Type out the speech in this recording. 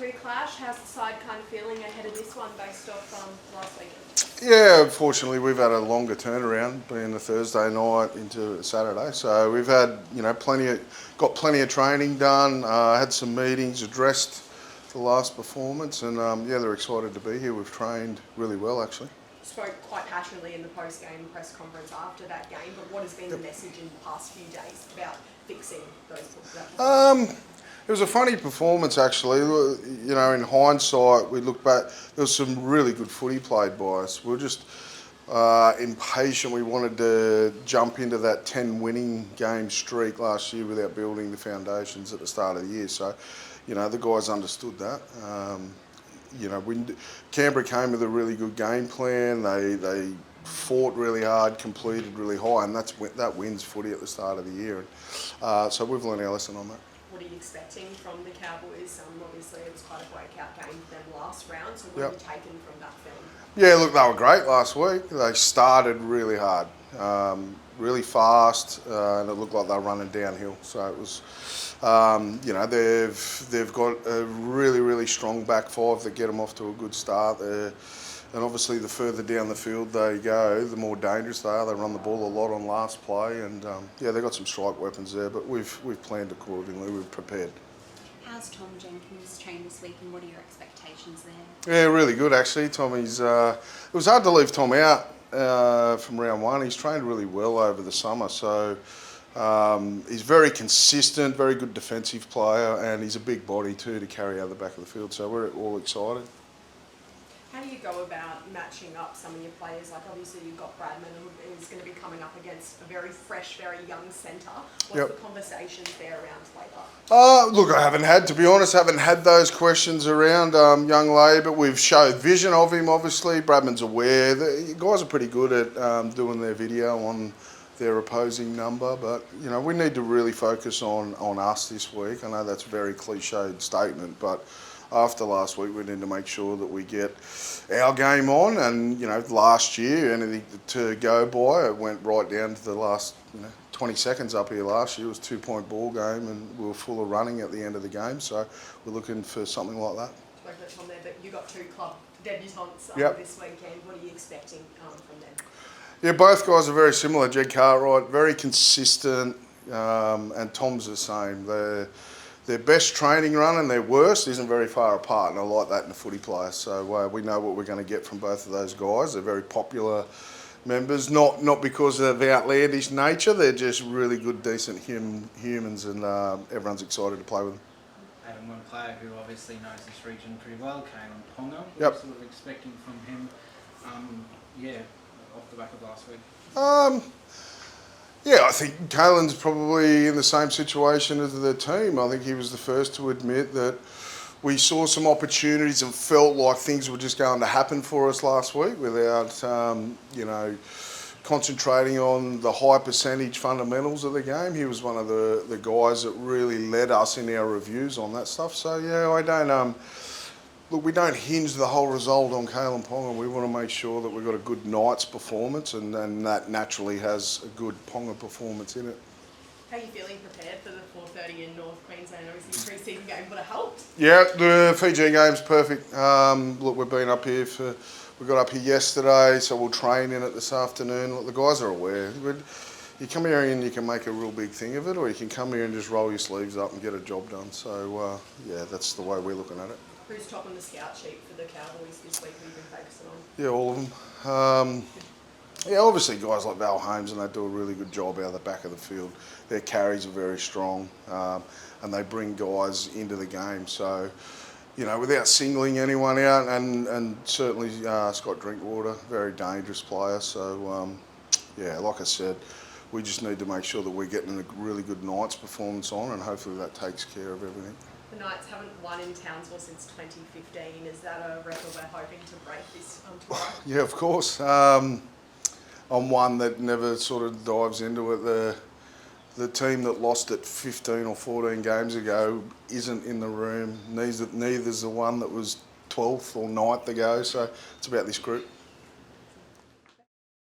2 clash. How's the side kind of feeling ahead of this one based off last weekend? Yeah, unfortunately we've had a longer turnaround, being the Thursday night into Saturday. So we've had, got plenty of training done, had some meetings, addressed the last performance, and yeah, they're excited to be here. We've trained really well, actually. Spoke quite passionately in the post-game press conference after that game, but what has been the message in the past few days about fixing those? It was a funny performance, actually. In hindsight, we look back, there was some really good footy played by us. We were just impatient. We wanted to jump into that 10 winning game streak last year without building the foundations at the start of the year. So, the guys understood that. Canberra came with a really good game plan. They fought really hard, completed really high, and that wins footy at the start of the year. So we've learned our lesson on that. What are you expecting from the Cowboys? Obviously, it was quite a breakout game for them last round. So what have you taken from that film? Yeah, look, they were great last week. They started really hard, really fast, and it looked like they were running downhill. So it was, they've got a really, really strong back five that get them off to a good start. And obviously, the further down the field they go, the more dangerous they are. They run the ball a lot on last play, and yeah, they've got some strike weapons there. But we've planned accordingly. We've prepared. How's Tom Jenkins trained this week, and what are your expectations there? Yeah, really good actually. Tommy's. It was hard to leave Tom out from round one. He's trained really well over the summer, so he's very consistent, very good defensive player, and he's a big body too to carry out the back of the field. So we're all excited. How do you go about matching up some of your players? Like obviously you've got Bradman who's going to be coming up against a very fresh, very young centre. What's the conversations there around Laybutt? Look, I haven't had those questions around young Laybutt. We've showed vision of him, obviously. Bradman's aware. The guys are pretty good at doing their video on their opposing number, but we need to really focus on us this week. I know that's a very cliched statement, but after last week, we need to make sure that we get our game on. And, last year, anything to go by, it went right down to the last 20 seconds up here last year. It was a 2-point ball game, and we were full of running at the end of the game. So we're looking for something like that. Spoke there, but you got 2 club debutants this weekend. What are you expecting from them? Yeah, both guys are very similar. Jed Cartwright, very consistent, and Tom's the same. Their best training run and their worst isn't very far apart, and I like that in a footy player. So we know what we're going to get from both of those guys. They're very popular members, not because of their outlandish nature. They're just really good, decent humans, and everyone's excited to play with them. And one player who obviously knows this region pretty well, Kalyn Ponga. Yep. What sort of expecting from him, off the back of last week? Yeah, I think Kalyn's probably in the same situation as the team. I think he was the first to admit that we saw some opportunities and felt like things were just going to happen for us last week without, concentrating on the high percentage fundamentals of the game. He was one of the guys that really led us in our reviews on that stuff. So, yeah, I don't... Look, we don't hinge the whole result on Kalyn Ponga. We want to make sure that we've got a good Knights performance, and that naturally has a good Ponga performance in it. How are you feeling prepared for the 4:30 in North Queensland? Obviously, the pre-season game would have helped. Yeah, the Fiji game's perfect. Look, we've been up here we got up here yesterday, so we'll train in it this afternoon. Look, the guys are aware. You come here and you can make a real big thing of it, or you can come here and just roll your sleeves up and get a job done. So, yeah, that's the way we're looking at it. Who's top on the scout sheet for the Cowboys this week? Who you've been focusing on? Yeah, all of them. Yeah, obviously guys like Val Holmes, and they do a really good job out of the back of the field. Their carries are very strong, and they bring guys into the game. So, without singling anyone out, and certainly Scott Drinkwater, very dangerous player. So, yeah, like I said, we just need to make sure that we're getting a really good Knights performance on, and hopefully that takes care of everything. The Knights haven't won in Townsville since 2015. Is that a record we're hoping to break this tomorrow? Yeah, of course. I'm one that never sort of dives into it. The team that lost it 15 or 14 games ago isn't in the room. Neither's the one that was 12th or 9th ago. So it's about this group.